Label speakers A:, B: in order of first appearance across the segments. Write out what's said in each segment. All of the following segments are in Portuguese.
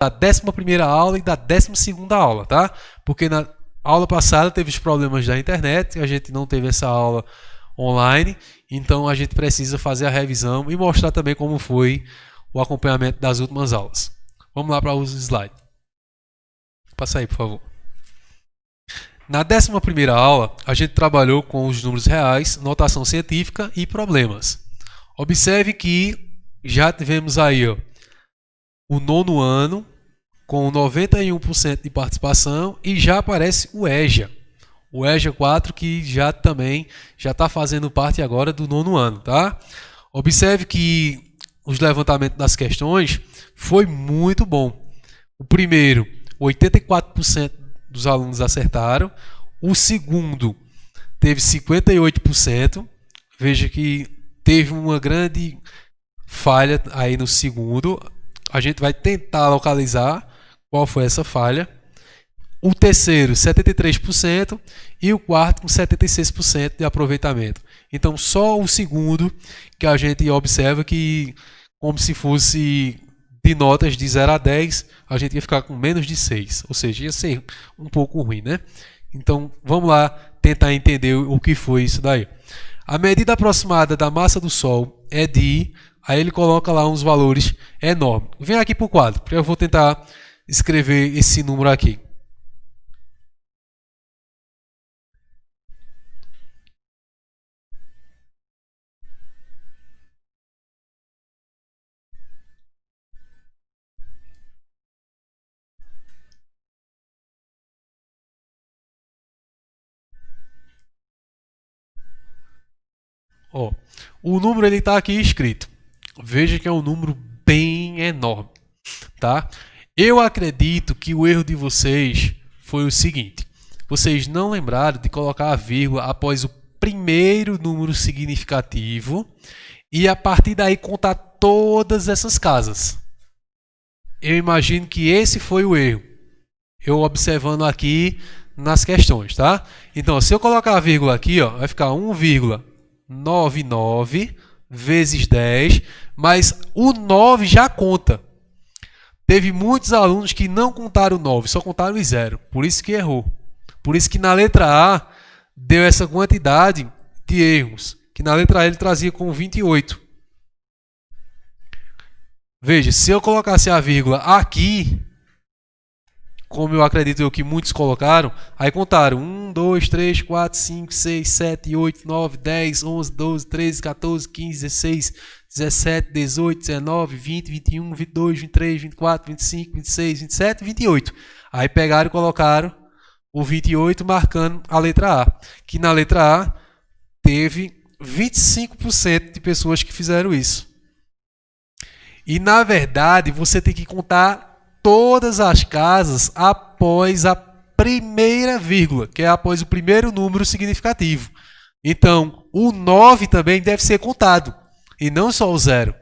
A: da 11ª aula e da 12ª aula, tá? Porque na aula passada teve os problemas da internet, a gente não teve essa aula online, então a gente precisa fazer a revisão e mostrar também como foi o acompanhamento das últimas aulas. Vamos lá para os slides. Passa aí, por favor. Na 11ª aula, a gente trabalhou com os números reais, notação científica e problemas. Observe que já tivemos aí ó, o 9º ano com 91% de participação e já aparece o EJA. O EJA 4 que já também já está fazendo parte agora do 9º ano, tá? Observe que os levantamentos das questões foi muito bom. O primeiro, 84% dos alunos acertaram. O segundo teve 58%. Veja que teve uma grande falha aí no segundo. A gente vai tentar localizar qual foi essa falha. O terceiro, 73%, e o quarto com 76% de aproveitamento. Então, só o segundo que a gente observa que, como se fosse de notas de 0 a 10, a gente ia ficar com menos de 6, ou seja, ia ser um pouco ruim, né? Então, vamos lá tentar entender o que foi isso daí. A medida aproximada da massa do Sol é de... Aí ele coloca lá uns valores enormes. Vem aqui para o quadro, porque eu vou tentar escrever esse número aqui. Ó, o número ele está aqui escrito. Veja que é um número bem enorme, tá? Eu acredito que o erro de vocês foi o seguinte: vocês não lembraram de colocar a vírgula após o primeiro número significativo e a partir daí contar todas essas casas. Eu imagino que esse foi o erro. Eu observando aqui nas questões, tá? Então, se eu colocar a vírgula aqui, ó, vai ficar 1,99 vezes 10, mas o 9 já conta. Teve muitos alunos que não contaram o 9, só contaram o 0. Por isso que errou. Por isso que na letra A deu essa quantidade de erros. Que na letra A ele trazia com 28. Veja, se eu colocasse a vírgula aqui, como eu acredito que muitos colocaram, aí contaram 1, 2, 3, 4, 5, 6, 7, 8, 9, 10, 11, 12, 13, 14, 15, 16, 17, 18, 19, 20, 21, 22, 23, 24, 25, 26, 27, 28. Aí pegaram e colocaram o 28 marcando a letra A. Que na letra A teve 25% de pessoas que fizeram isso. E na verdade você tem que contar todas as casas após a primeira vírgula, que é após o primeiro número significativo. Então, o 9 também deve ser contado, e não só o 0.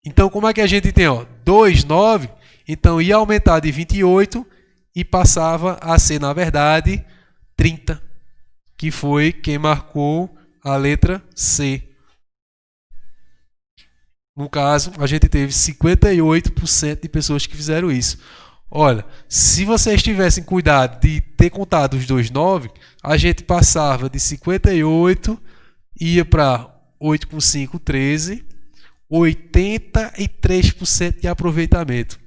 A: Então, como é que a gente tem? 2, 9, então ia aumentar de 28 e passava a ser, na verdade, 30, que foi quem marcou a letra C. No caso, a gente teve 58% de pessoas que fizeram isso. Olha, se vocês tivessem cuidado de ter contado os 2 9, a gente passava de 58, ia para 8 com 5, 13, 83% de aproveitamento.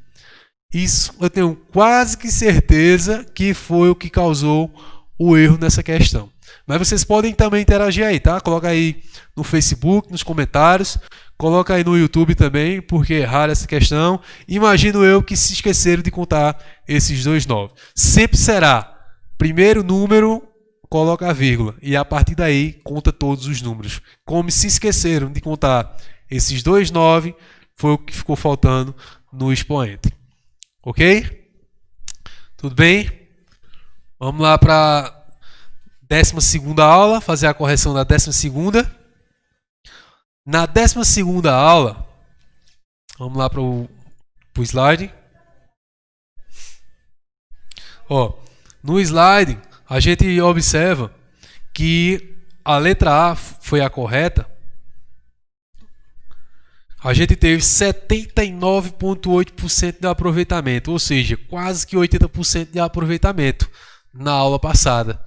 A: Isso eu tenho quase que certeza que foi o que causou o erro nessa questão. Mas vocês podem também interagir aí, tá? Coloca aí no Facebook, nos comentários. Coloca aí no YouTube também, porque erraram essa questão. Imagino eu que se esqueceram de contar esses 2 9. Sempre será primeiro número, coloca a vírgula. E a partir daí, conta todos os números. Como se esqueceram de contar esses 2 9, foi o que ficou faltando no expoente. Ok? Tudo bem? Vamos lá para a 12ª aula, fazer a correção da 12ª. Na 12ª aula, vamos lá para o slide. No slide, a gente observa que a letra A foi a correta. a gente teve 79,8% de aproveitamento, ou seja, quase que 80% de aproveitamento na aula passada,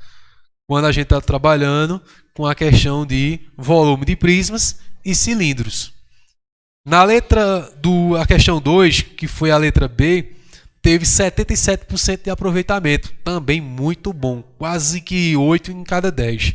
A: quando a gente está trabalhando com a questão de volume de prismas e cilindros. Na a questão 2, que foi a letra B, teve 77% de aproveitamento, também muito bom, quase que 8 em cada 10.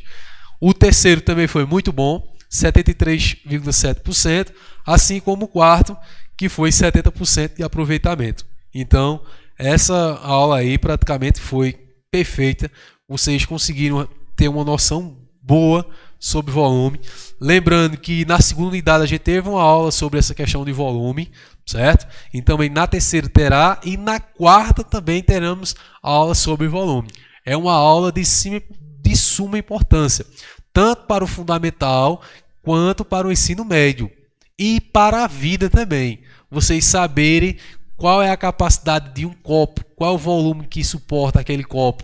A: O terceiro também foi muito bom, 73,7%, assim como o quarto, que foi 70% de aproveitamento. Então, essa aula aí praticamente foi perfeita. Vocês conseguiram ter uma noção boa sobre volume. Lembrando que na segunda unidade a gente teve uma aula sobre essa questão de volume, certo? Então, na terceira terá e na quarta também teremos aula sobre volume. É uma aula de suma importância, tanto para o fundamental quanto para o ensino médio e para a vida também. Vocês saberem qual é a capacidade de um copo, qual é o volume que suporta aquele copo,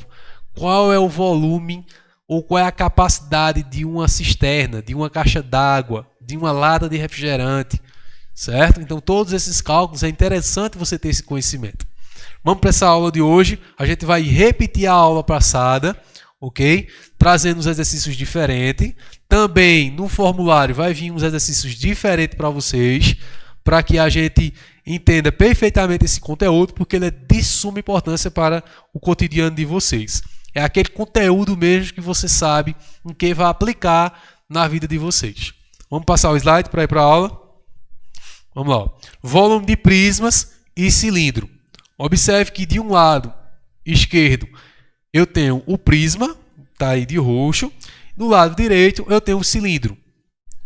A: qual é o volume ou qual é a capacidade de uma cisterna, de uma caixa d'água, de uma lata de refrigerante, certo? Então, todos esses cálculos é interessante você ter esse conhecimento. Vamos para essa aula de hoje. A gente vai repetir a aula passada, ok? Trazendo uns exercícios diferentes. Também no formulário vai vir uns exercícios diferentes para vocês, para que a gente entenda perfeitamente esse conteúdo, porque ele é de suma importância para o cotidiano de vocês. É aquele conteúdo mesmo que você sabe em que vai aplicar na vida de vocês. Vamos passar o slide para ir para a aula? Vamos lá. Volume de prismas e cilindro. Observe que de um lado esquerdo eu tenho o prisma, está aí de roxo. Do lado direito eu tenho o cilindro.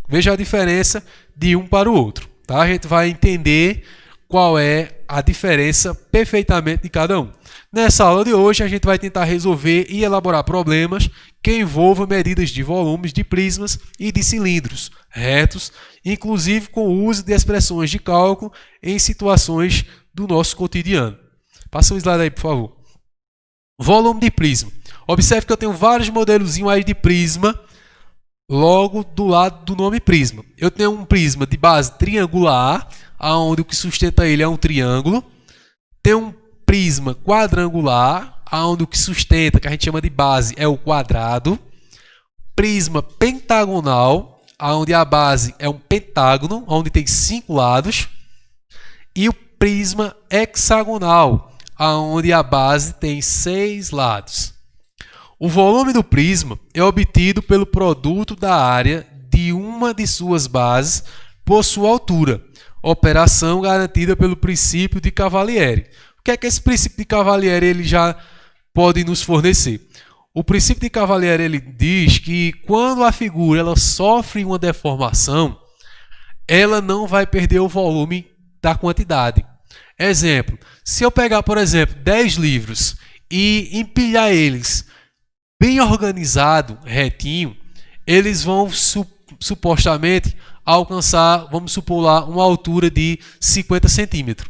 A: Veja a diferença de um para o outro. Tá? A gente vai entender qual é a diferença perfeitamente de cada um. Nessa aula de hoje a gente vai tentar resolver e elaborar problemas que envolvam medidas de volumes de prismas e de cilindros retos, inclusive com o uso de expressões de cálculo em situações do nosso cotidiano. Passa o slide aí, por favor. Volume de prisma. Observe que eu tenho vários modelozinhos aí de prisma logo do lado do nome prisma. Eu tenho um prisma de base triangular, onde o que sustenta ele é um triângulo. Tem um prisma quadrangular, onde o que sustenta, que a gente chama de base, é o quadrado. Prisma pentagonal, onde a base é um pentágono, onde tem 5 lados. E o prisma hexagonal, onde a base tem 6 lados. O volume do prisma é obtido pelo produto da área de uma de suas bases por sua altura. Operação garantida pelo princípio de Cavalieri. O que é que esse princípio de Cavalieri ele já pode nos fornecer? O princípio de Cavalieri ele diz que quando a figura ela sofre uma deformação, ela não vai perder o volume da quantidade. Exemplo, se eu pegar, por exemplo, 10 livros e empilhar eles bem organizado, retinho, eles vão supostamente alcançar, vamos supor lá, uma altura de 50 centímetros.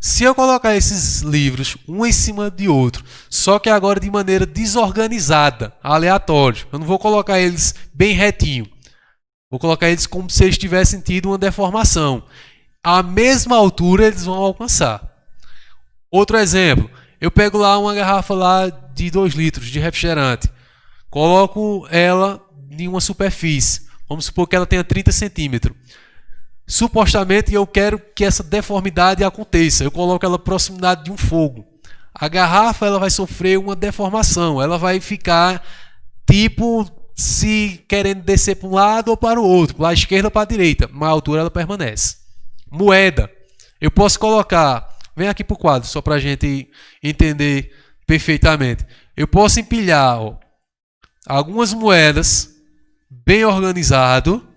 A: Se eu colocar esses livros um em cima de outro, só que agora de maneira desorganizada, aleatório, eu não vou colocar eles bem retinho, vou colocar eles como se eles tivessem tido uma deformação. A mesma altura eles vão alcançar. Outro exemplo, eu pego lá uma garrafa lá de 2 litros de refrigerante, coloco ela em uma superfície, vamos supor que ela tenha 30 centímetros. Supostamente eu quero que essa deformidade aconteça, eu coloco ela proximidade de um fogo. A garrafa ela vai sofrer uma deformação, ela vai ficar tipo se querendo descer para um lado ou para o outro, para a esquerda ou para a direita, mas a altura ela permanece. Moeda, eu posso colocar, vem aqui para o quadro só para a gente entender perfeitamente. Eu posso empilhar algumas moedas bem organizado,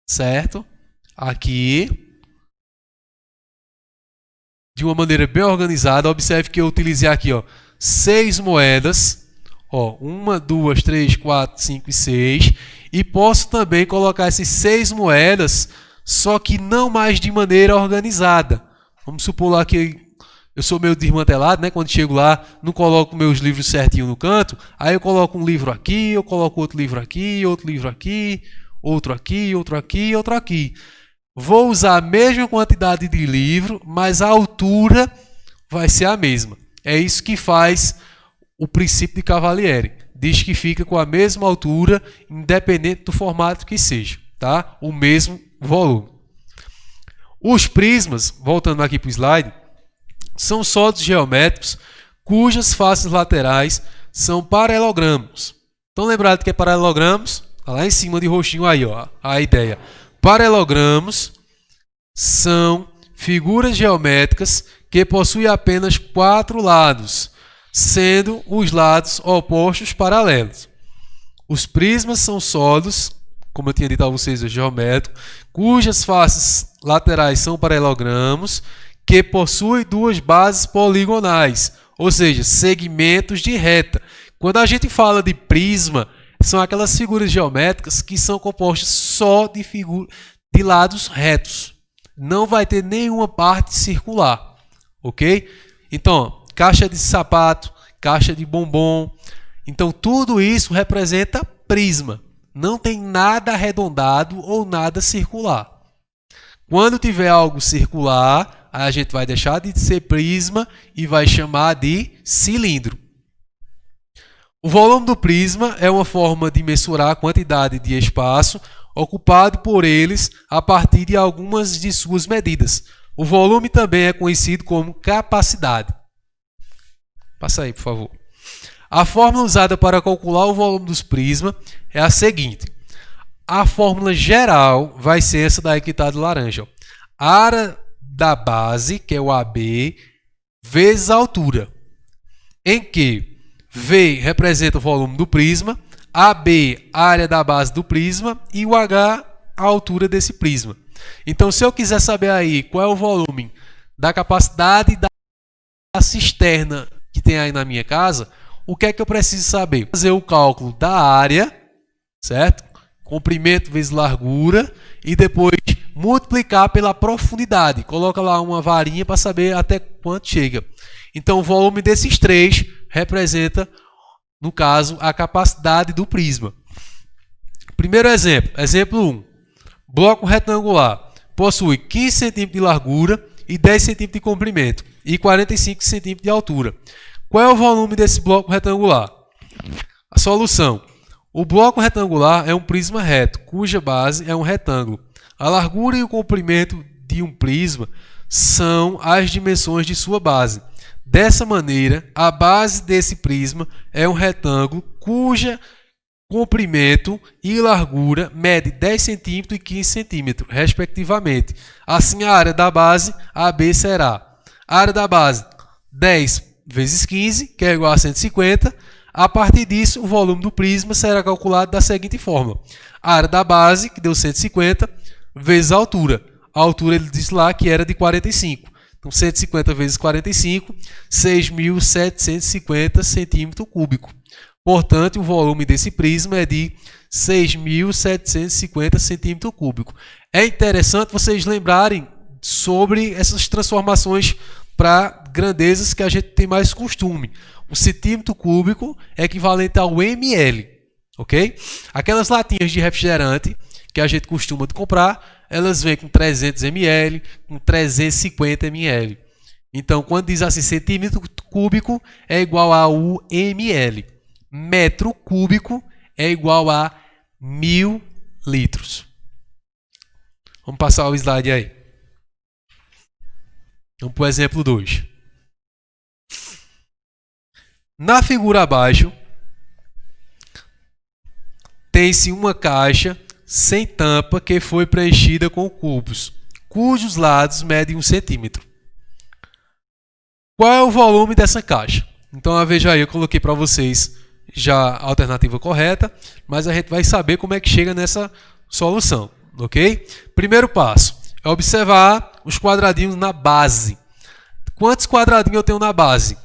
A: certo? Aqui, de uma maneira bem organizada. Observe que eu utilizei aqui 6 moedas, 1, 2, 3, 4, 5 e 6, e posso também colocar essas 6 moedas, só que não mais de maneira organizada. Vamos supor lá que eu sou meio desmantelado, né? Quando chego lá, não coloco meus livros certinho no canto, aí eu coloco um livro aqui, eu coloco outro livro aqui, outro livro aqui, outro aqui, outro aqui, outro aqui. vou usar a mesma quantidade de livro, mas a altura vai ser a mesma. É isso que faz o princípio de Cavalieri. Diz que fica com a mesma altura, independente do formato que seja, tá? O mesmo volume. Os prismas, voltando aqui para o slide, são sólidos geométricos cujas faces laterais são paralelogramos. Estão lembrados que é paralelogramos? Tá lá em cima de roxinho aí, ó, a ideia. Paralelogramos são figuras geométricas que possuem apenas 4 lados, sendo os lados opostos paralelos. Os prismas são sólidos, como eu tinha dito a vocês, geométricos, cujas faces laterais são paralelogramos, que possuem 2 bases poligonais, ou seja, segmentos de reta. Quando a gente fala de prisma, são aquelas figuras geométricas que são compostas só de lados retos. Não vai ter nenhuma parte circular, ok? Então, caixa de sapato, caixa de bombom. Então, tudo isso representa prisma. Não tem nada arredondado ou nada circular. Quando tiver algo circular, a gente vai deixar de ser prisma e vai chamar de cilindro. O volume do prisma é uma forma de mensurar a quantidade de espaço ocupado por eles a partir de algumas de suas medidas. O volume também é conhecido como capacidade. Passa aí, por favor. A fórmula usada para calcular o volume dos prismas é a seguinte. A fórmula geral vai ser essa daí que está de laranja. A área da base, que é o AB, vezes a altura, em que V representa o volume do prisma, AB, a área da base do prisma, e o H, a altura desse prisma. Então, se eu quiser saber aí qual é o volume da capacidade da cisterna que tem aí na minha casa, o que é que eu preciso saber? Fazer o cálculo da área, certo? Comprimento vezes largura, e depois multiplicar pela profundidade. Coloca lá uma varinha para saber até quanto chega. Então, o volume desses três representa, no caso, a capacidade do prisma. Primeiro exemplo, exemplo 1. Bloco retangular possui 15 cm de largura e 10 cm de comprimento e 45 cm de altura. Qual é o volume desse bloco retangular? A solução. O bloco retangular é um prisma reto, cuja base é um retângulo. A largura e o comprimento de um prisma são as dimensões de sua base. Dessa maneira, a base desse prisma é um retângulo cuja comprimento e largura mede 10 cm e 15 cm, respectivamente. Assim, a área da base AB será a área da base 10 vezes 15, que é igual a 150. A partir disso, o volume do prisma será calculado da seguinte forma. A área da base, que deu 150, vezes a altura. A altura ele disse lá que era de 45. Então, 150 vezes 45, 6.750 centímetros cúbicos. Portanto, o volume desse prisma é de 6.750 centímetros cúbicos. É interessante vocês lembrarem sobre essas transformações para grandezas que a gente tem mais costume. O centímetro cúbico é equivalente ao ml, ok? Aquelas latinhas de refrigerante que a gente costuma comprar, elas vêm com 300 ml, com 350 ml. Então, quando diz assim, centímetro cúbico é igual a ml. Metro cúbico é igual a 1.000 litros. Vamos passar o slide aí. Vamos para o exemplo 2. Na figura abaixo, tem-se uma caixa sem tampa que foi preenchida com cubos, cujos lados medem 1 centímetro. Qual é o volume dessa caixa? Então, veja aí, eu coloquei para vocês já a alternativa correta, mas a gente vai saber como é que chega nessa solução, ok? Primeiro passo é observar os quadradinhos na base. Quantos quadradinhos eu tenho na base?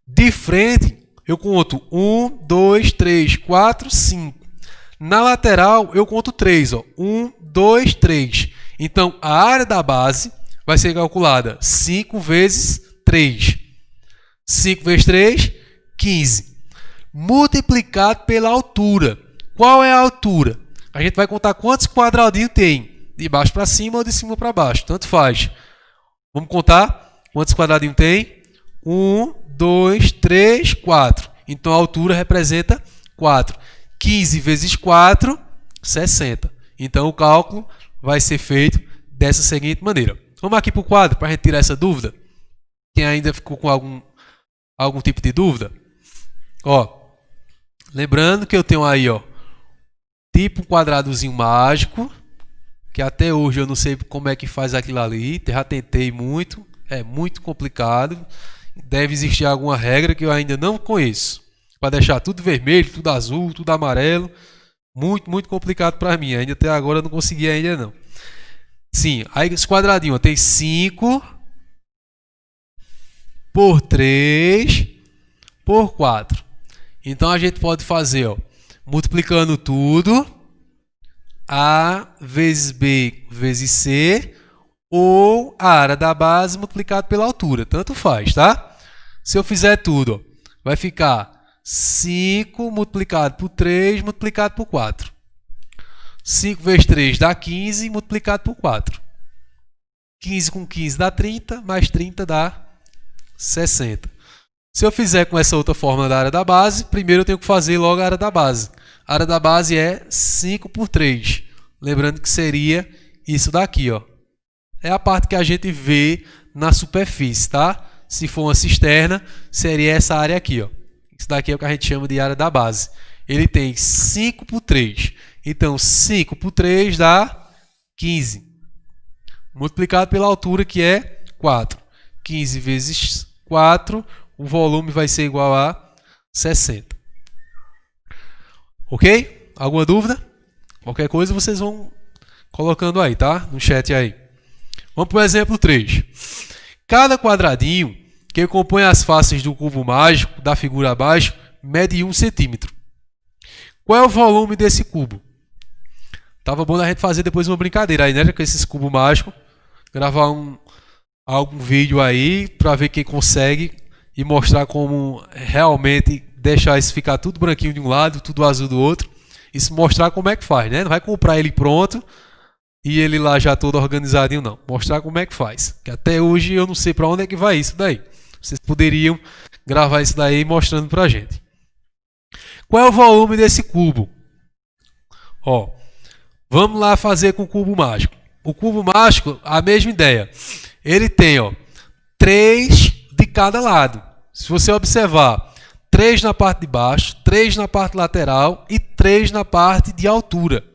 A: De frente, eu conto 1, 2, 3, 4, 5. Na lateral, eu conto 3. 1, 2, 3. Então, a área da base vai ser calculada 5 vezes 3. 5 vezes 3, 15. Multiplicado pela altura. Qual é a altura? A gente vai contar quantos quadradinhos tem. De baixo para cima ou de cima para baixo, tanto faz. Vamos contar quantos quadradinhos tem? 1, 2, 3, 4. Então a altura representa 4. 15 vezes 4, 60. Então o cálculo vai ser feito dessa seguinte maneira. Vamos aqui para o quadro para a gente tirar essa dúvida. Quem ainda ficou com algum tipo de dúvida? Ó, lembrando que eu tenho aí, ó, tipo um quadradozinho mágico, que até hoje eu não sei como é que faz aquilo ali, já tentei muito, é muito complicado. Deve existir alguma regra que eu ainda não conheço, para deixar tudo vermelho, tudo azul, tudo amarelo. Muito complicado para mim, ainda até agora eu não consegui ainda não. Sim, aí esse quadradinho ó, tem 5 por 3 por 4. Então a gente pode fazer, ó, multiplicando tudo, A vezes B vezes C, ou a área da base multiplicado pela altura, tanto faz, tá? Se eu fizer tudo, ó, vai ficar 5 multiplicado por 3 multiplicado por 4. 5 vezes 3 dá 15 multiplicado por 4. 15 com 15 dá 30, mais 30 dá 60. Se eu fizer com essa outra fórmula da área da base, primeiro eu tenho que fazer logo a área da base. A área da base é 5 por 3. Lembrando que seria isso daqui, ó. É a parte que a gente vê na superfície, tá? Se for uma cisterna, seria essa área aqui, ó. Isso daqui é o que a gente chama de área da base. Ele tem 5 por 3. Então, 5 por 3 dá 15. Multiplicado pela altura, que é 4. 15 vezes 4, o volume vai ser igual a 60. Ok? Alguma dúvida? Qualquer coisa vocês vão colocando aí, tá? No chat aí. Vamos para o exemplo 3. Cada quadradinho que compõe as faces do cubo mágico da figura abaixo mede 1 centímetro. Qual é o volume desse cubo? Tava bom a gente fazer depois uma brincadeira aí, né? Com esses cubos mágicos. Gravar algum vídeo aí para ver quem consegue e mostrar como realmente deixar isso ficar tudo branquinho de um lado, tudo azul do outro. Isso mostrar como é que faz, né? Não vai comprar ele pronto e ele lá já todo organizadinho, não. Mostrar como é que faz. Que até hoje eu não sei para onde é que vai isso daí. Vocês poderiam gravar isso daí mostrando pra gente. Qual é o volume desse cubo? Ó, vamos lá fazer com o cubo mágico. O cubo mágico, a mesma ideia. Ele tem, ó, 3 de cada lado. Se você observar, 3 na parte de baixo, 3 na parte lateral e 3 na parte de altura.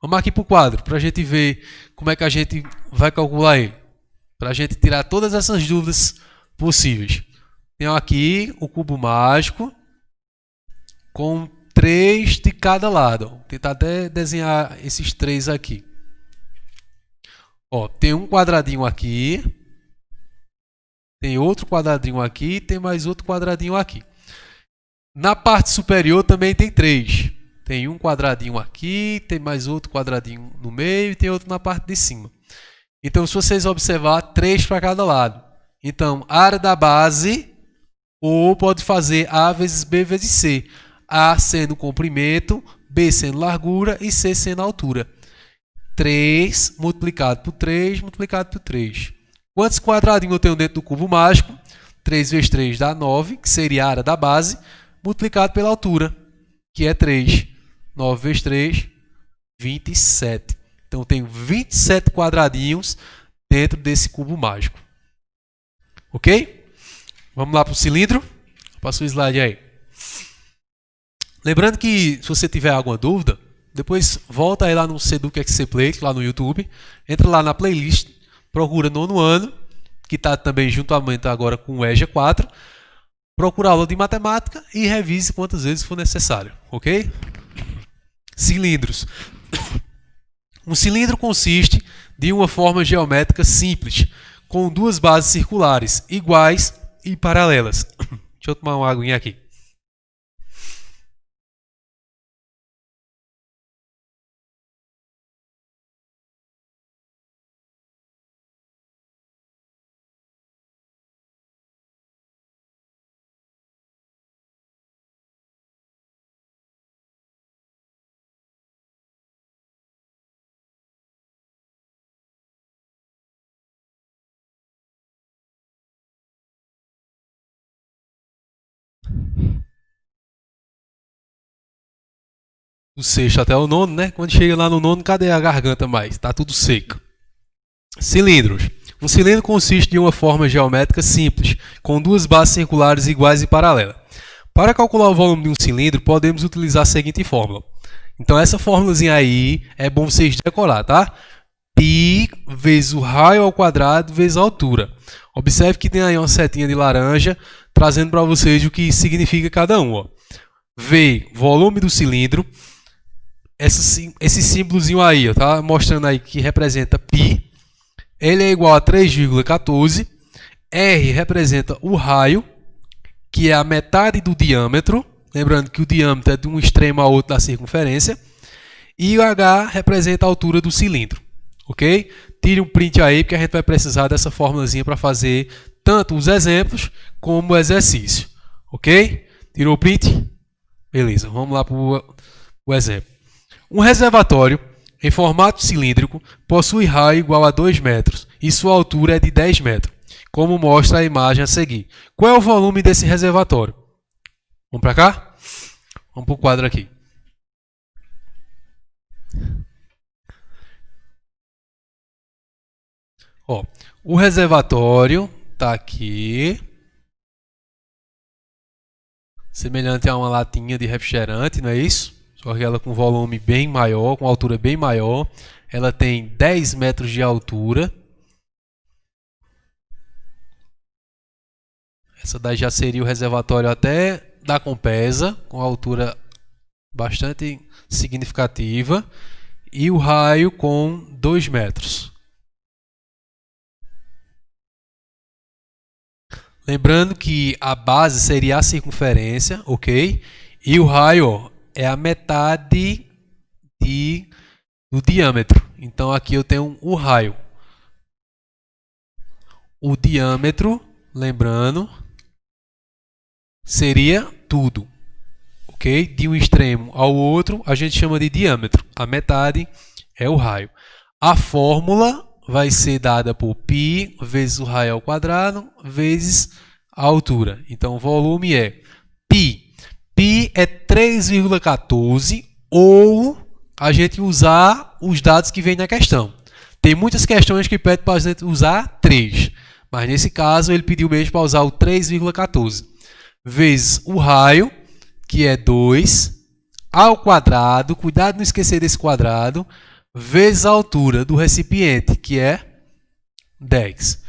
A: Vamos aqui para o quadro, para a gente ver como é que a gente vai calcular ele. Para a gente tirar todas essas dúvidas possíveis. Tenho aqui o cubo mágico com 3 de cada lado. Vou tentar até desenhar esses 3 aqui. Ó, tem um quadradinho aqui, tem outro quadradinho aqui, tem mais outro quadradinho aqui. Na parte superior também tem 3. Tem um quadradinho aqui, tem mais outro quadradinho no meio e tem outro na parte de cima. Então, se vocês observar, 3 para cada lado. Então, a área da base, ou pode fazer A vezes B vezes C. A sendo comprimento, B sendo largura e C sendo altura. 3 multiplicado por 3 multiplicado por 3. Quantos quadradinhos eu tenho dentro do cubo mágico? 3 vezes 3 dá 9, que seria a área da base, multiplicado pela altura, que é 3. 9 vezes 3, 27. Então, eu tenho 27 quadradinhos dentro desse cubo mágico. Ok? Vamos lá para o cilindro. Passa o slide aí. Lembrando que, se você tiver alguma dúvida, depois volta aí lá no Seduc XC Play, lá no YouTube. Entra lá na playlist, procura nono ano, que está também juntamente agora com o EJA 4. Procura aula de matemática e revise quantas vezes for necessário. Ok? Cilindros. Um cilindro consiste de uma forma geométrica simples, com duas bases circulares, iguais e paralelas. Deixa eu tomar uma aguinha aqui. do sexto até o nono, né? Quando chega lá no nono, cadê a garganta mais? Tá tudo seco. Cilindros. Um cilindro consiste de uma forma geométrica simples, com duas bases circulares iguais e paralelas. Para calcular o volume de um cilindro, podemos utilizar a seguinte fórmula. Então, essa fórmulazinha aí é bom vocês decorar, tá? Π vezes o raio ao quadrado vezes a altura. Observe que tem aí uma setinha de laranja trazendo para vocês o que significa cada um. Ó. V, volume do cilindro. Esse símbolozinho aí, ó, tá mostrando aí que representa π. Ele é igual a 3,14. R representa o raio, que é a metade do diâmetro. Lembrando que o diâmetro é de um extremo ao outro da circunferência. E o H representa a altura do cilindro. Ok? Tire um print aí, porque a gente vai precisar dessa formulazinha para fazer tanto os exemplos como o exercício. Ok? Tirou o print? Beleza, vamos lá para o exemplo. Um reservatório em formato cilíndrico possui raio igual a 2 metros e sua altura é de 10 metros, como mostra a imagem a seguir. Qual é o volume desse reservatório? Vamos para cá? Vamos para o quadro aqui. Ó, o reservatório está aqui, semelhante a uma latinha de refrigerante, não é isso? Só que ela com volume bem maior, com altura bem maior. Ela tem 10 metros de altura. Essa daí já seria o reservatório até da Compesa, com altura bastante significativa. E o raio com 2 metros. Lembrando que a base seria a circunferência, ok? E o raio, ó, é a metade do diâmetro. Então, aqui eu tenho o raio. O diâmetro, lembrando, seria tudo. Ok? De um extremo ao outro, a gente chama de diâmetro. A metade é o raio. A fórmula vai ser dada por π vezes o raio ao quadrado vezes a altura. Então, o volume é π. π é 3,14 ou a gente usar os dados que vem na questão. Tem muitas questões que pedem para a gente usar 3, mas nesse caso ele pediu mesmo para usar o 3,14 vezes o raio, que é 2, ao quadrado, cuidado de não esquecer desse quadrado, vezes a altura do recipiente, que é 10.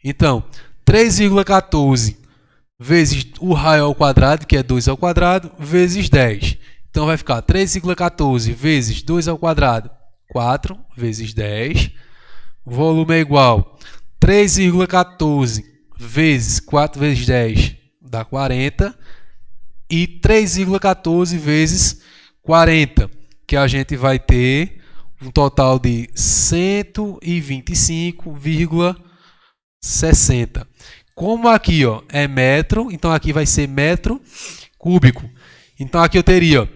A: Então, 3,14 vezes o raio ao quadrado, que é 2 ao quadrado, vezes 10. Então, vai ficar 3,14 vezes 2 ao quadrado, 4 vezes 10. O volume é igual a 3,14 vezes 4 vezes 10, dá 40. E 3,14 vezes 40, que a gente vai ter um total de 125,60. Como aqui, ó, é metro, então aqui vai ser metro cúbico. Então aqui eu teria, ó,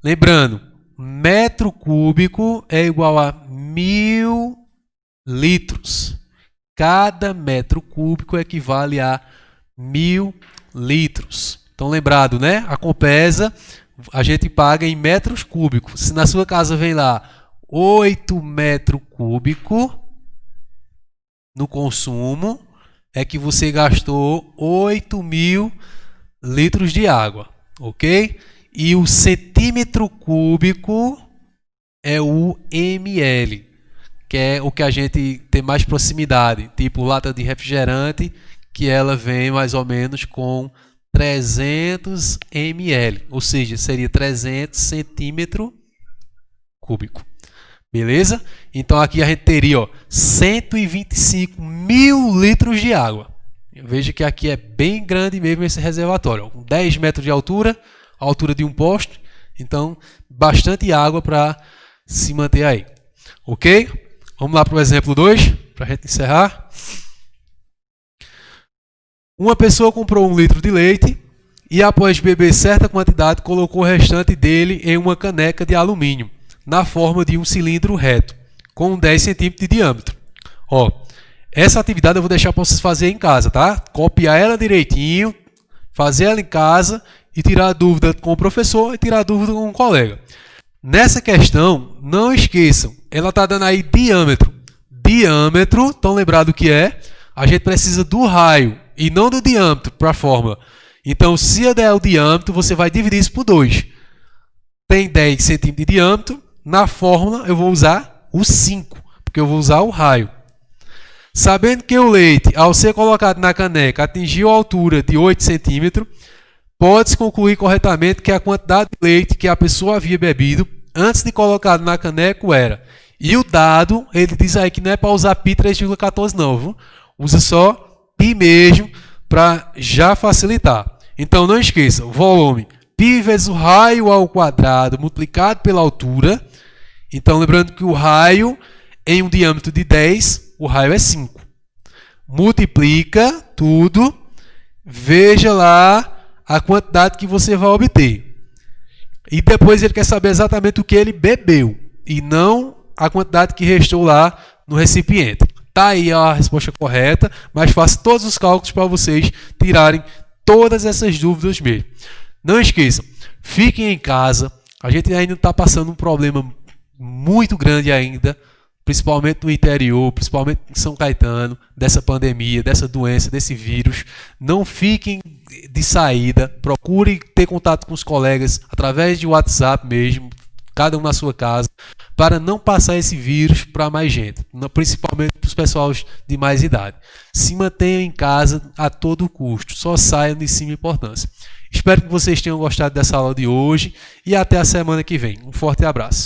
A: lembrando, metro cúbico é igual a 1.000 litros. Cada metro cúbico equivale a 1.000 litros. Então, lembrado, né? A Compesa, a gente paga em metros cúbicos. Se na sua casa vem lá 8 metros cúbicos no consumo, é que você gastou 8.000 litros de água, ok? E o centímetro cúbico é o ml, que é o que a gente tem mais proximidade, tipo lata de refrigerante, que ela vem mais ou menos com 300 ml, ou seja, seria 300 centímetro cúbico. Beleza? Então aqui a gente teria, ó, 125.000 litros de água. Veja que aqui é bem grande mesmo esse reservatório, ó, com 10 metros de altura, a altura de um poste. Então, bastante água para se manter aí. Ok? Vamos lá para o exemplo 2, para a gente encerrar. Uma pessoa comprou 1 litro de leite e, após beber certa quantidade, colocou o restante dele em uma caneca de alumínio, na forma de um cilindro reto, com 10 centímetros de diâmetro. Ó, essa atividade eu vou deixar para vocês fazerem em casa, tá? Copiar ela direitinho, fazer ela em casa e tirar a dúvida com o professor e tirar a dúvida com o colega. Nessa questão, não esqueçam, ela está dando aí diâmetro. Diâmetro, estão lembrados o que é? A gente precisa do raio e não do diâmetro para a fórmula. Então, se eu der o diâmetro, você vai dividir isso por 2. Tem 10 centímetros de diâmetro, na fórmula eu vou usar o 5, porque eu vou usar o raio. Sabendo que o leite, ao ser colocado na caneca, atingiu a altura de 8 centímetros, pode-se concluir corretamente que a quantidade de leite que a pessoa havia bebido antes de colocado na caneca era. E o dado, ele diz aí que não é para usar pi 3,14 não, viu? Usa só pi mesmo para já facilitar. Então não esqueça, o volume π vezes o raio ao quadrado multiplicado pela altura. Então lembrando que o raio em um diâmetro de 10, o raio é 5. Multiplica tudo, veja lá a quantidade que você vai obter. E depois ele quer saber exatamente o que ele bebeu e não a quantidade que restou lá no recipiente. Tá aí a resposta correta, mas faça todos os cálculos para vocês tirarem todas essas dúvidas mesmo. Não esqueçam, fiquem em casa. A gente ainda está passando um problema muito grande ainda, principalmente no interior, principalmente em São Caetano, dessa pandemia, dessa doença, desse vírus. Não fiquem de saída, procurem ter contato com os colegas através de WhatsApp mesmo, cada um na sua casa, para não passar esse vírus para mais gente, principalmente para os pessoal de mais idade. Se mantenham em casa a todo custo, só saiam de cima importância. Espero que vocês tenham gostado dessa aula de hoje e até a semana que vem. Um forte abraço.